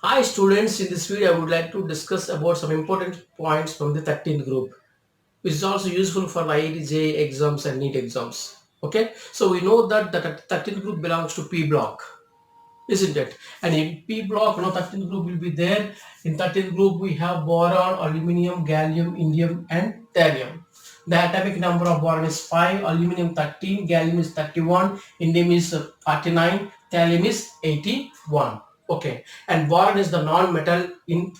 Hi students, in this video I would like to discuss about some important points from the 13th group, which is also useful for IIT exams and NEET exams. Okay, so we know that the 13th group belongs to P block, isn't it? And in P block, 13th group will be there. In 13th group we have boron, aluminium, gallium, indium and thallium. The atomic number of boron is 5, aluminium 13, gallium is 31, indium is 49, thallium is 81. Okay, and boron is the non-metal in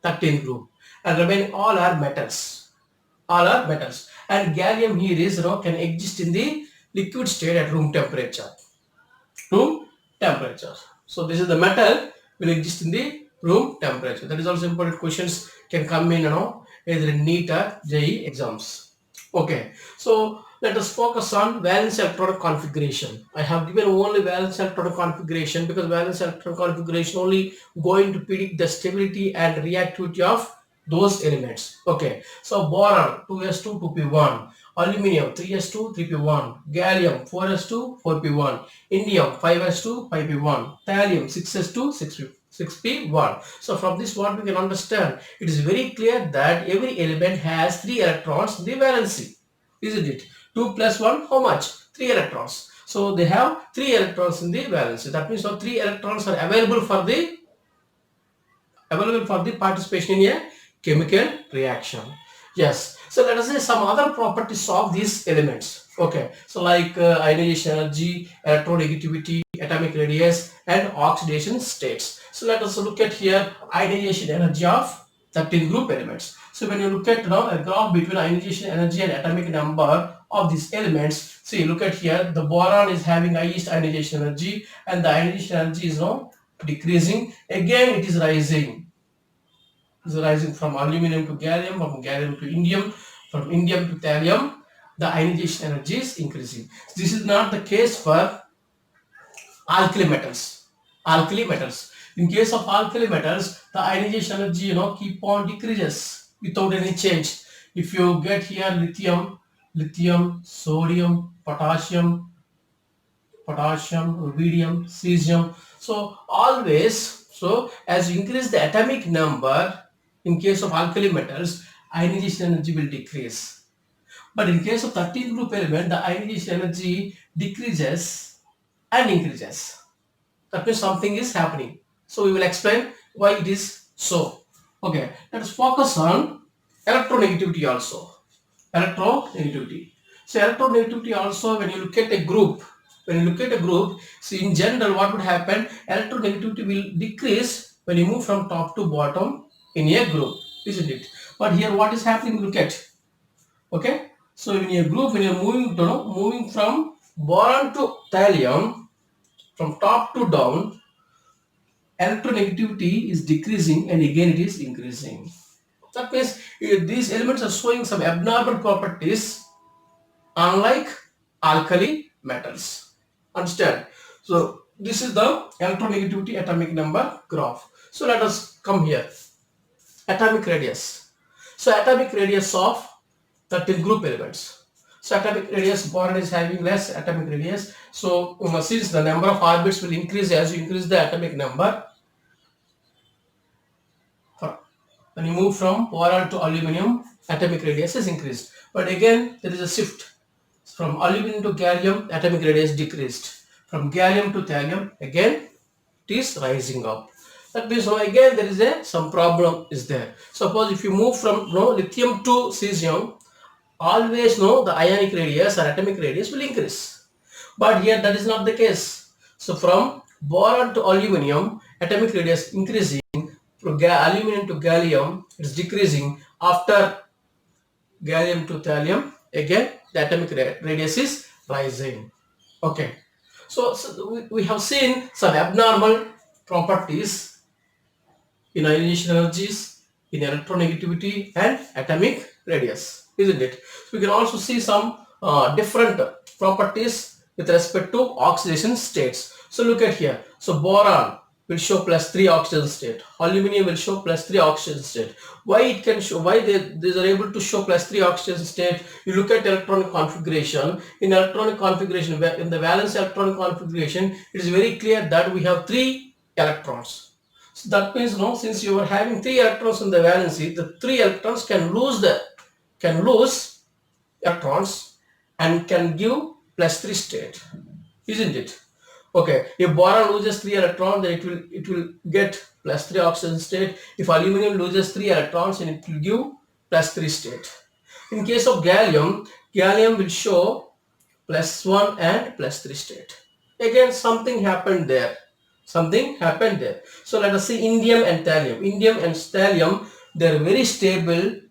13th group, and remaining all are metals. All are metals. And gallium here is can exist in the liquid state at room temperature. Room temperature. So this is the metal will exist in the room temperature. That is also important. Questions can come in, either in NEET or JEE exams. Okay, so let us focus on valence electron configuration. I have given only valence electron configuration because valence electron configuration only going to predict the stability and reactivity of those elements. Okay, so boron 2s2 2p1, aluminium 3s2 3p1, gallium 4s2 4p1, indium 5s2 5p1, thallium 6s2 6p1. So from this what we can understand, it is very clear that every element has 3 electrons in the valency, isn't it? 2 plus 1, how much? 3 electrons. So they have 3 electrons in the valency. That means 3 electrons are available for the participation in a chemical reaction. Yes. So let us say some other properties of these elements. Okay. So like ionization energy, electronegativity, atomic radius, and oxidation states. So let us look at here ionization energy of 13 group elements. So when you look at a graph between ionization energy and atomic number of these elements, see, look at here, the boron is having highest ionization energy, and the ionization energy is decreasing. Again it is rising. Is rising from aluminum to gallium, from gallium to indium, from indium to thallium. The ionization energy is increasing. This is not the case for alkali metals. Alkali metals. In case of alkali metals, the ionization energy keep on decreases without any change. If you get here lithium, sodium, potassium, rubidium, cesium. So always, so as you increase the atomic number, in case of alkali metals, ionization energy will decrease. But in case of 13th group element, the ionization energy decreases and increases. That means something is happening. So we will explain why it is so. Okay, let us focus on electronegativity also. Electronegativity. So electronegativity also, when you look at a group, see in general what would happen, electronegativity will decrease when you move from top to bottom in a group, isn't it? But here what is happening, look at, okay, so in a group when you're moving from boron to thallium, from top to down, electronegativity is decreasing and again it is increasing. That means these elements are showing some abnormal properties unlike alkali metals. Understand? So this is the electronegativity atomic number graph. So let us come here. Atomic radius. So atomic radius of 13 group elements. So atomic radius, boron is having less atomic radius. So since the number of orbits will increase as you increase the atomic number, when you move from boron to aluminum, atomic radius is increased. But again, there is a shift. From aluminum to gallium, atomic radius decreased. From gallium to thallium, again, it is rising up. That means again there is some problem is there. Suppose if you move from lithium to cesium, always the ionic radius or atomic radius will increase. But here that is not the case. So from boron to aluminum, atomic radius increasing. From aluminum to gallium, it is decreasing. After gallium to thallium, again the atomic radius is rising. Okay, so we have seen some abnormal properties in ionization energies, in electronegativity and atomic radius, isn't it? So we can also see some different properties with respect to oxidation states. So look at here. So boron will show +3 oxidation state. Aluminum will show +3 oxidation state. Why it can show? Why these are able to show +3 oxidation state? You look at electronic configuration. In electronic configuration, in the valence electronic configuration, it is very clear that we have 3 electrons. So that means no, since you are having three electrons in the valency, the three electrons can lose electrons and can give plus 3 state, isn't it? Okay, if boron loses 3 electrons, then it will get plus 3 oxygen state. If aluminum loses 3 electrons, then it will give plus 3 state. In case of gallium, gallium will show plus 1 and plus 3 state. Again, something happened there. Something happened there. So let us see indium and thallium. Indium and thallium, they are very stable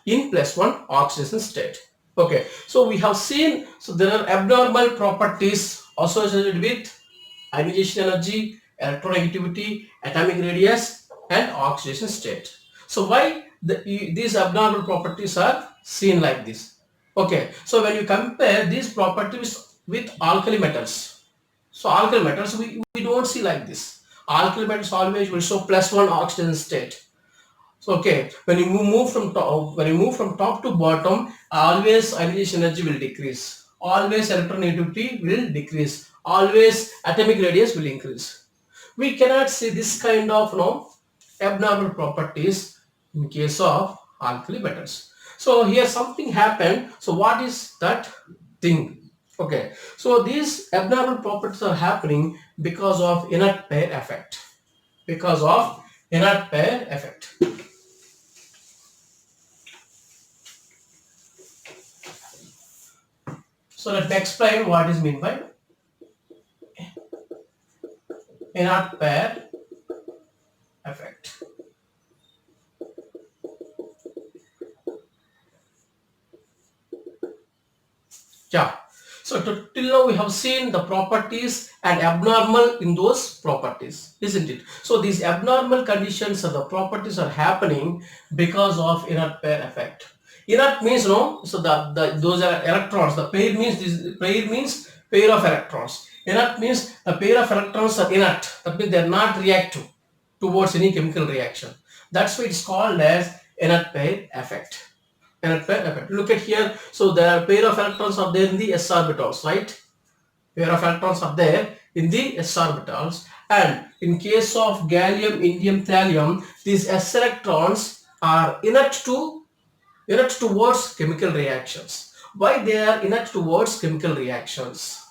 in plus 1 oxidation state. Okay, so we have seen, so there are abnormal properties associated with ionization energy, electronegativity, atomic radius, and oxidation state. So why these abnormal properties are seen like this? Okay, so when you compare these properties with alkali metals, so alkali metals we don't see like this. Alkali metals always will show plus 1 oxidation state. So okay, when you move from top to bottom, always ionization energy will decrease. Always electronegativity will decrease. Always atomic radius will increase. We cannot see this kind of abnormal properties in case of alkali metals. So here something happened. So what is that thing? Okay, so these abnormal properties are happening because of inert pair effect. Because of inert pair effect. So let me explain what is meant by inert pair effect. Yeah. So till now we have seen the properties and abnormal in those properties, isn't it? So these abnormal conditions or the properties are happening because of inert pair effect. Inert means no, so those are electrons. The pair means pair of electrons. Inert means the pair of electrons are inert. That means they are not reactive towards any chemical reaction. That's why it's called as inert pair effect. Inert pair effect. Look at here. So there are pair of electrons are there in the s orbitals, right? Pair of electrons are there in the s orbitals. And in case of gallium, indium, thallium, these s electrons are inert towards chemical reactions. Why they are inert towards chemical reactions?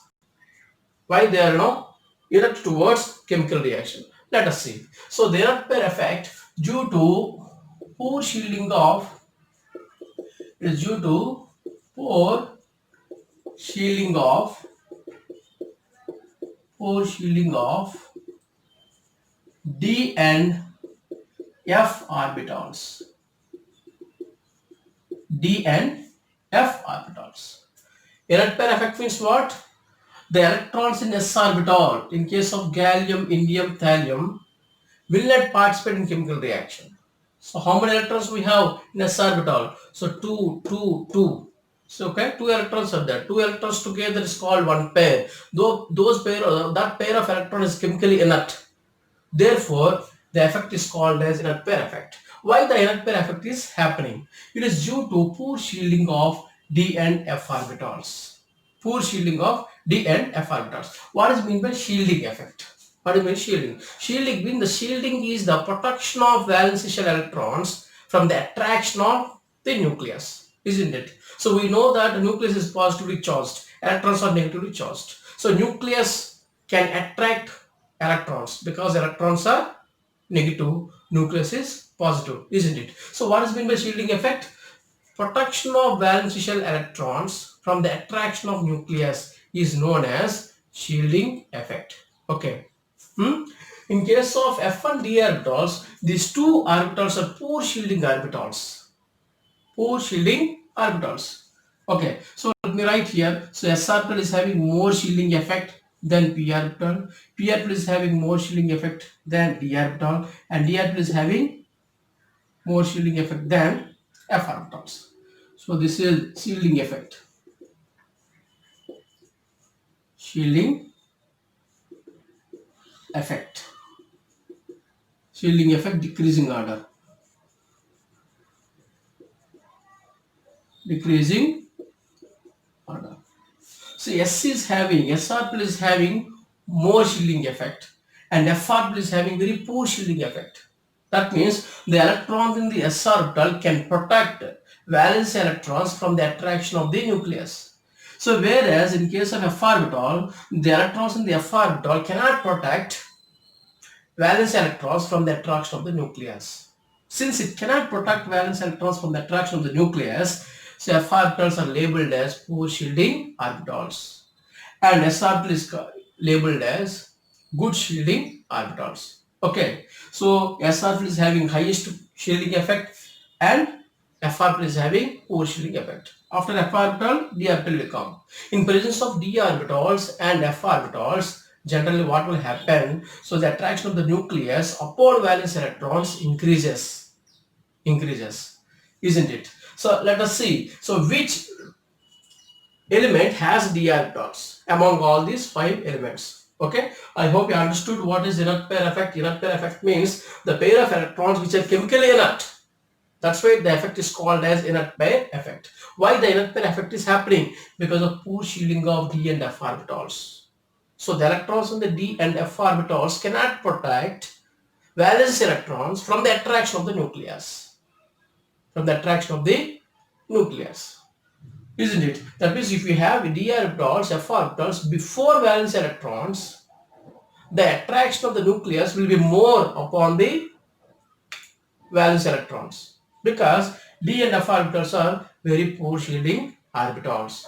Why they are inert towards chemical reaction? Let us see. So the inert pair effect due to poor shielding of is due to poor shielding of d and f orbitals. D and f orbitals. Inert pair effect means what? The electrons in s orbital, in case of gallium, indium, thallium, will not participate in chemical reaction. So how many electrons we have in s orbital? So 2, 2, 2. So okay, 2 electrons are there. 2 electrons together is called one pair. Though that pair of electrons is chemically inert. Therefore, the effect is called as inert pair effect. Why the inert pair effect is happening? It is due to poor shielding of d and f orbitals. Poor shielding of d and f orbitals. What is meant by shielding effect? What do you mean shielding? The shielding is the protection of valence shell electrons from the attraction of the nucleus, isn't it? So we know that the nucleus is positively charged, electrons are negatively charged. So nucleus can attract electrons because electrons are negative, nucleus is positive, isn't it? So what is meant by shielding effect? Protection of valence shell electrons from the attraction of nucleus is known as shielding effect. Okay. In case of F1 d orbitals, these two orbitals are poor shielding orbitals. Poor shielding orbitals. Okay, so let me write here. So s orbital is having more shielding effect than p orbital. P orbital is having more shielding effect than d orbital, and d orbital is having more shielding effect than f orbitals. So this is shielding effect. Shielding effect. Shielding effect decreasing order. Decreasing order. So S orbital is having more shielding effect, and f orbital is having very poor shielding effect. That means the electrons in the s orbital can protect valence electrons from the attraction of the nucleus. So whereas in case of f orbital, the electrons in the f orbital cannot protect valence electrons from the attraction of the nucleus. Since it cannot protect valence electrons from the attraction of the nucleus, so f orbitals are labeled as poor shielding orbitals, and s orbital is labeled as good shielding orbitals. Okay, so s orbital is having highest shielding effect and f orbital is having poor shielding effect. After f orbital, d orbital will come. In presence of d orbitals and f orbitals, generally what will happen? So the attraction of the nucleus upon valence electrons increases, isn't it? So let us see. So which element has d orbitals among all these 5 elements? Okay, I hope you understood what is inert pair effect. Inert pair effect means the pair of electrons which are chemically inert. That's why the effect is called as inert pair effect. Why the inert pair effect is happening? Because of poor shielding of d and f orbitals. So the electrons in the d and f orbitals cannot protect valence electrons from the attraction of the nucleus. From the attraction of the nucleus. Isn't it? That means if you have d orbitals, f orbitals before valence electrons, the attraction of the nucleus will be more upon the valence electrons, because d and f orbitals are very poor shielding orbitals.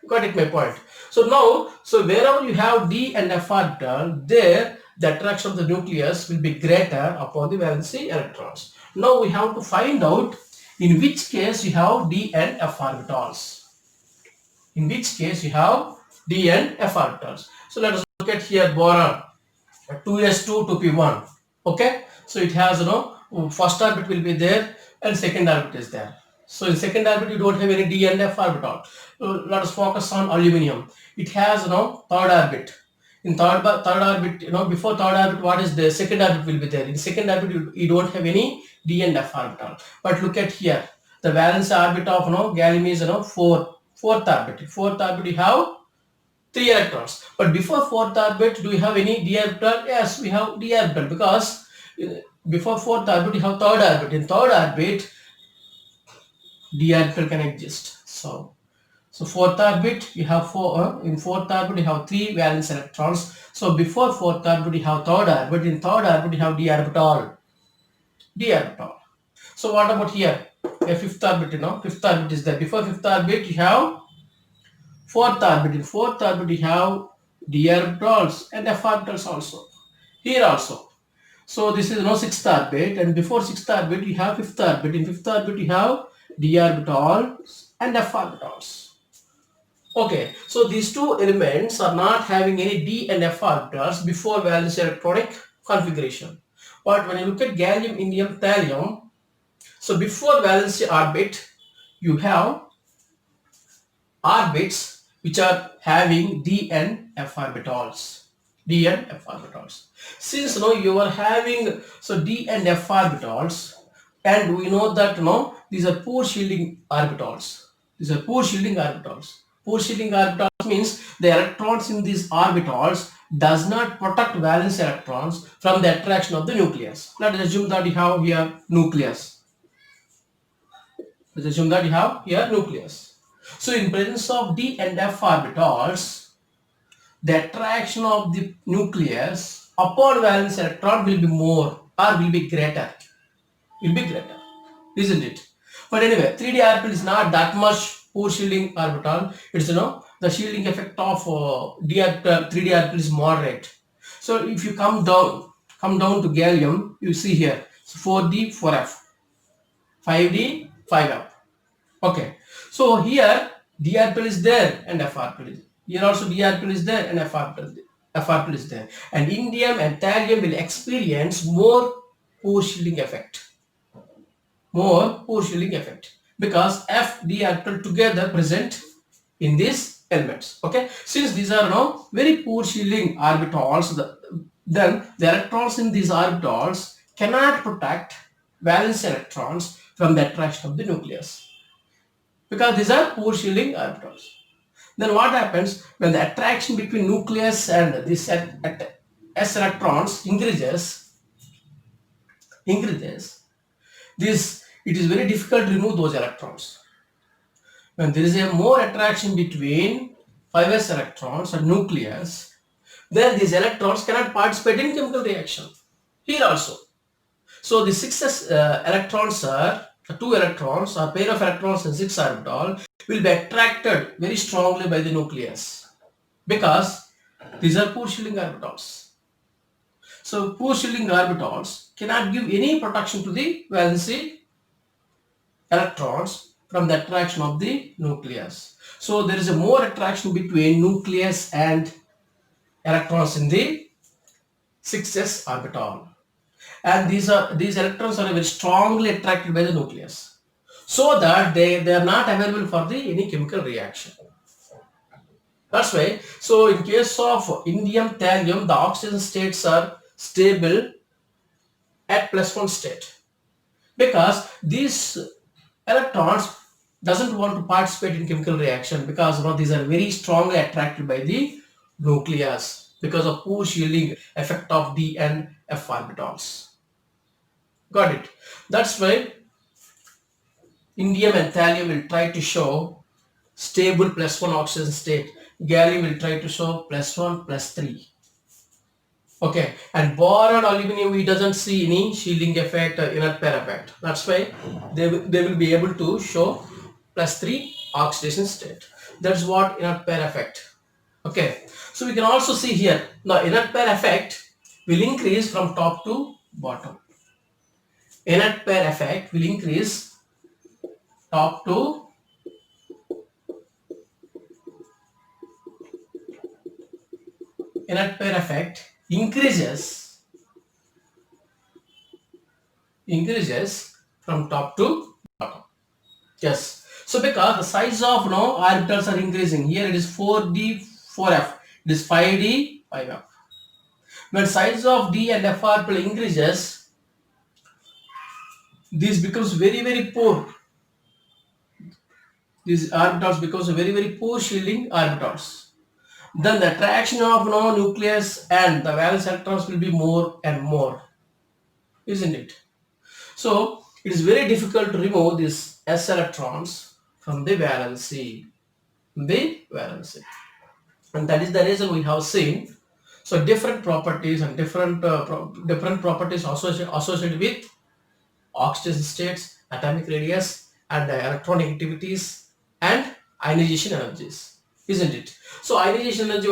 Got it my point? So now, so wherever you have d and f orbital, there the attraction of the nucleus will be greater upon the valency electrons. Now we have to find out in which case you have d and f orbitals. In which case you have d and f orbitals. So let us look at here boron 2s2 2p1. Okay, so it has first orbit will be there and second orbit is there. So in second orbit you don't have any d and f orbital. Let us focus on aluminum. It has third orbit. In third orbit, before third orbit, what is the second orbit will be there. In second orbit you don't have any d and f orbital. But look at here, the valence orbit of gallium is fourth orbit. Fourth orbit you have 3 electrons. But before fourth orbit, do we have any d orbital? Yes, we have d orbital, because before fourth orbit you have third orbit. In third orbit, d orbital can exist. So fourth orbit you have in fourth orbit you have 3 valence electrons. So before fourth orbit you have third orbit. In third orbit you have d orbital. D orbital. So what about here? A fifth orbit, fifth orbit is there. Before fifth orbit you have fourth orbit. In fourth orbit you have d orbitals and f orbitals also. Here also. So this is sixth orbit, and before sixth orbit you have fifth orbit. In fifth orbit you have d orbitals and f orbitals. Okay, so these two elements are not having any d and f orbitals before valence electronic configuration. But when you look at gallium, indium, thallium, so before valency orbit you have orbits which are having d and f orbitals. D and f orbitals. Since you are having d and f orbitals, and we know that these are poor shielding orbitals. These are poor shielding orbitals. Poor shielding orbitals means the electrons in these orbitals does not protect valence electrons from the attraction of the nucleus. Let us assume that you have here nucleus. Let's assume that you have here nucleus. So in presence of d and f orbitals, the attraction of the nucleus upon valence electron will be more or will be greater. Will be greater, isn't it? But anyway, 3d orbital is not that much poor shielding orbital. It's the shielding effect of d orbital, 3d orbital is moderate. So if you come down to gallium, you see here, so 4d 4f, 5d 5f. Okay, so here d orbital is there and f orbital is there. Here also d orbital is there and f orbital is there. And indium and thallium will experience more poor shielding effect. More poor shielding effect, because f d orbital together present in these elements. Okay, since these are now very poor shielding orbitals, then the electrons in these orbitals cannot protect valence electrons from the attraction of the nucleus, because these are poor shielding orbitals. Then what happens when the attraction between nucleus and this s electrons increases, this it is very difficult to remove those electrons. When there is a more attraction between 5s electrons and nucleus, then these electrons cannot participate in chemical reaction. Here also. So the 6s electrons are, the 2 electrons or pair of electrons in 6 orbital will be attracted very strongly by the nucleus because these are poor shielding orbitals. So poor shielding orbitals cannot give any protection to the valency electrons from the attraction of the nucleus. So there is a more attraction between nucleus and electrons in the 6s orbital. And these electrons are very strongly attracted by the nucleus, so that they are not available for the any chemical reaction. That's why, so in case of indium thallium, the oxygen states are stable at +1 state because these electrons doesn't want to participate in chemical reaction because these are very strongly attracted by the nucleus because of poor shielding effect of d and f orbitals. Got it? That's why indium and thallium will try to show stable +1 oxygen state. Gallium will try to show +1 +3. Okay, and boron, aluminum, we doesn't see any shielding effect or inert pair effect. That's why they will be able to show +3 oxidation state. That's what inert pair effect. Okay, so we can also see here now inert pair effect will increase from top to bottom. Inert pair effect will increase top to inert pair effect increases from top to bottom. Yes. So because the size of orbitals are increasing, here it is 4d 4f, it is 5d 5f. When size of d and f orbital increases, this becomes very poor. These orbitals becomes very poor shielding orbitals. Then the attraction of nucleus and the valence electrons will be more and more, isn't it? So it is very difficult to remove these s electrons from the valency, and that is the reason we have seen. So different properties and different properties associated with oxidation states, atomic radius, and electronegativities and ionization energies, isn't it? So ionization energy,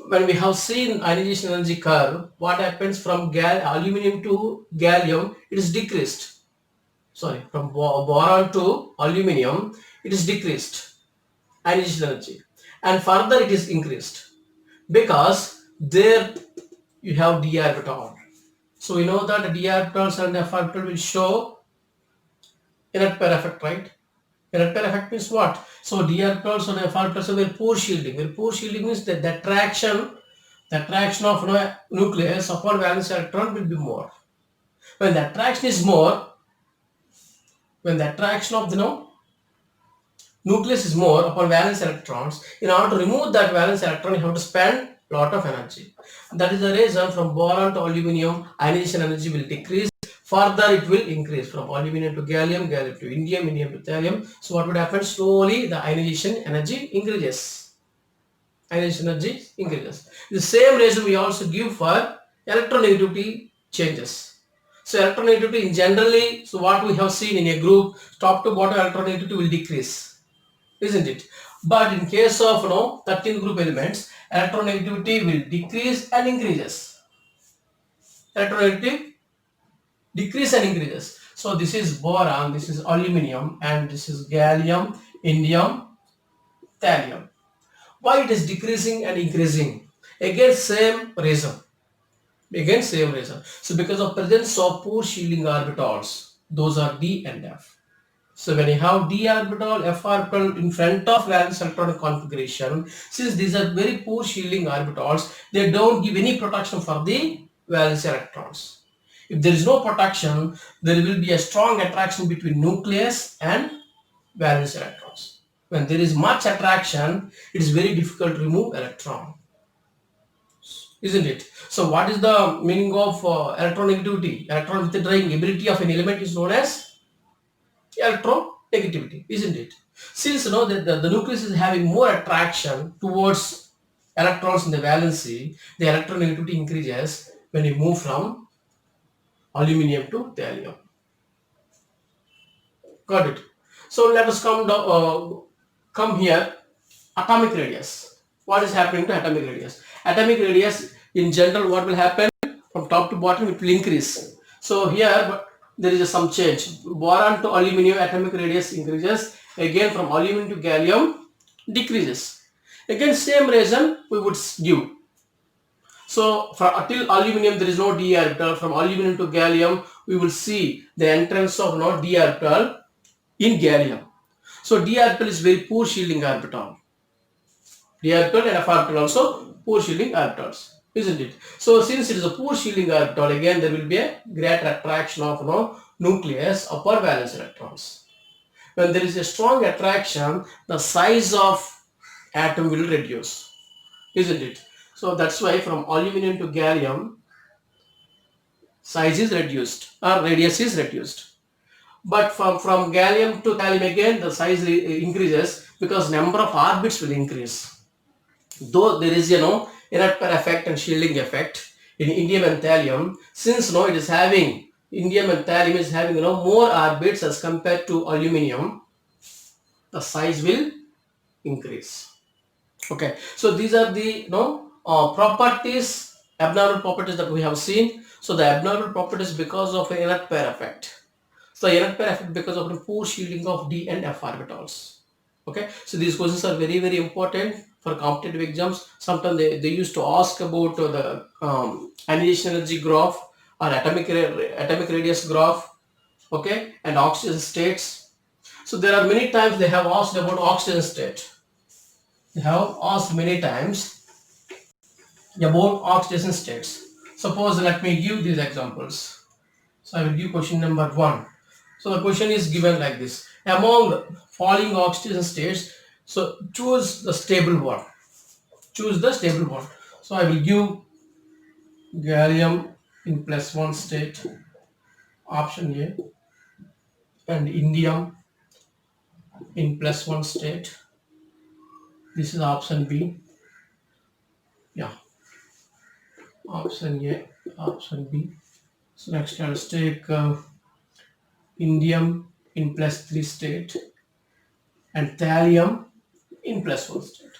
when we have seen ionization energy curve, what happens from aluminum to gallium, it is decreased. Sorry, from boron to aluminum, it is decreased ionization energy, and further it is increased because there you have d orbital. So we know that d orbitals and f orbital will show inert pair effect, right? Inert pair effect means what? So d orbitals and f orbitals are very poor shielding. Very poor shielding means that the attraction of nucleus upon valence electron will be more. When the attraction is more, when the attraction of the nucleus is more upon valence electrons, in order to remove that valence electron, you have to spend a lot of energy. That is the reason from boron to aluminum, ionization energy will decrease. Further, it will increase from aluminum to gallium, gallium to indium, indium to thallium. So what would happen? Slowly, the ionization energy increases. Ionization energy increases. The same reason we also give for electronegativity changes. So electronegativity in generally, so what we have seen in a group, top to bottom electronegativity will decrease, isn't it? But in case of 13 group elements, electronegativity will decrease and increases. Electronegativity decrease and increases. So this is boron, this is aluminum, and this is gallium, indium, thallium. Why it is decreasing and increasing? Again same reason. So because of presence of poor shielding orbitals, those are d and f. So when you have d orbital, f orbital in front of valence electronic configuration, since these are very poor shielding orbitals, they don't give any protection for the valence electrons. If there is no protection, there will be a strong attraction between nucleus and valence electrons. When there is much attraction, it is very difficult to remove electron, isn't it? So what is the meaning of electronegativity? Electron withdrawing ability of an element is known as electronegativity, isn't it? Since you know that the nucleus is having more attraction towards electrons in the valency, the electronegativity increases when you move from aluminium to thallium. Got it? So let us come here. Atomic radius. What is happening to atomic radius? Atomic radius in general, what will happen from top to bottom? It will increase. So here there is some change. Boron to aluminum atomic radius increases. Again from aluminum to gallium decreases. Again same reason we would give. So till aluminum there is no d orbital. From aluminum to gallium we will see the entrance of no d orbital in gallium. So d orbital is very poor shielding orbital. D orbital and F orbital also poor shielding orbitals, isn't it? So since it is a poor shielding orbital, again there will be a greater attraction of nucleus upper valence electrons. When there is a strong attraction, the size of atom will reduce, isn't it? So that's why from aluminum to gallium, size is reduced or radius is reduced. But from gallium to thallium again, the size increases because number of orbits will increase. Though there is inert pair effect and shielding effect in indium and thallium, since it is having indium and thallium is having more orbits as compared to aluminum, the size will increase. Okay, so these are the properties, abnormal properties that we have seen. So the abnormal properties because of inert pair effect. So inert pair effect because of the poor shielding of d and f orbitals. Okay, so these questions are very very important for competitive exams. Sometimes they used to ask about the annihilation energy graph or atomic radius graph, okay, and oxygen states. So there are many times they have asked about oxygen state. They have asked many times about oxidation states. Suppose let me give these examples. So I will give question number 1. So the question is given like this. Among following oxidation states, so choose the stable one. Choose the stable one. So I will give gallium in +1 state, option A, and indium in +1 state. This is option B. Yeah, option A, option B. So next I'll take indium in +3 state and thallium in +1 state.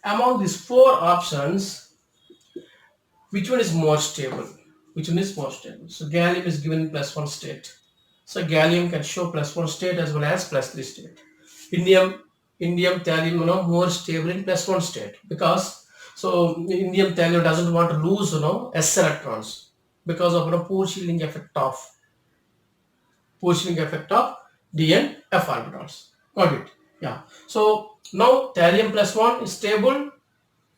Among these 4 options, which one is more stable? Which one is more stable? So gallium is given in +1 state. So gallium can show +1 state as well as +3 state. Indium, thallium, more stable in +1 state because so indium, thallium doesn't want to lose, s electrons because of poor shielding effect of d and f orbitals. Got it? Yeah. So now thallium +1 is stable.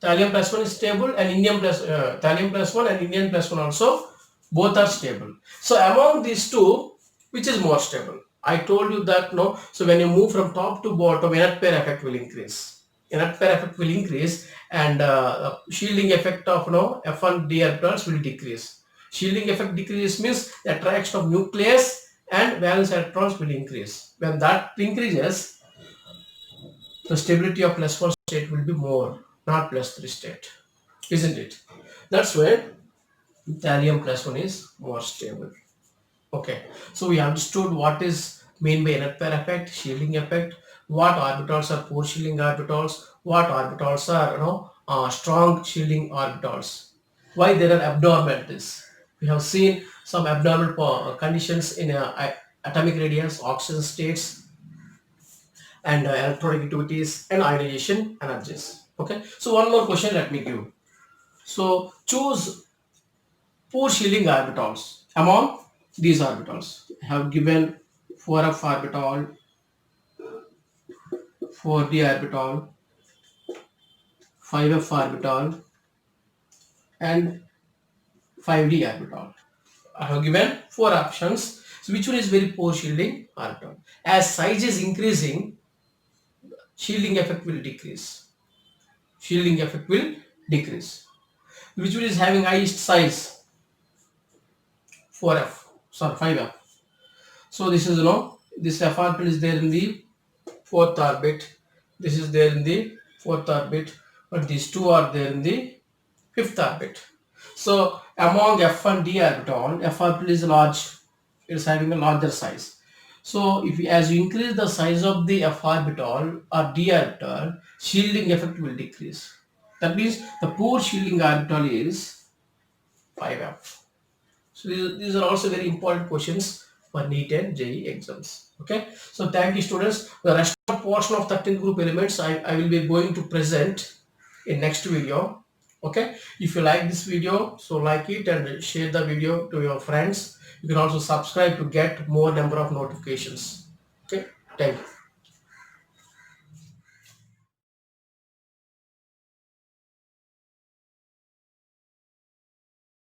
Thallium +1 is stable, and indium thallium +1 and indium +1 also both are stable. So among these two, which is more stable? I told you that no. So when you move from top to bottom, inert pair effect will increase. Inert pair effect will increase, and shielding effect of F1 d orbitals will decrease. Shielding effect decreases means the attraction of nucleus and valence electrons will increase. When that increases, the stability of +1 state will be more, not +3 state, isn't it? That's why thallium +1 is more stable. Okay, so we understood what is mean by inert pair effect, shielding effect, what orbitals are poor shielding orbitals, what orbitals are strong shielding orbitals, why there are abnormalities. We have seen some abnormal conditions in atomic radius, oxygen states, and electronegativities and ionization energies. Okay, so one more question let me give. So choose poor shielding orbitals among these orbitals. I have given 4f orbital, 4d orbital, 5f orbital, and 5d orbital. I have given 4 options. So which one is very poor shielding orbital? As size is increasing, shielding effect will decrease. Shielding effect will decrease. which one is having highest size? 4f, sorry 5f. So this is this f orbital is there in the fourth orbit. This is there in the fourth orbit, but these two are there in the fifth orbit. So among f and d orbital, f orbital is large. It is having a larger size. So if as you increase the size of the f orbital or d orbital, shielding effect will decrease. That means the poor shielding orbital is 5f. So these are also very important questions for NEET and JEE exams. Okay. So thank you, students. The rest of portion of 13 group elements I will be going to present in next video. Okay. If you like this video, so like it and share the video to your friends. You can also subscribe to get more number of notifications. Okay. Thank you.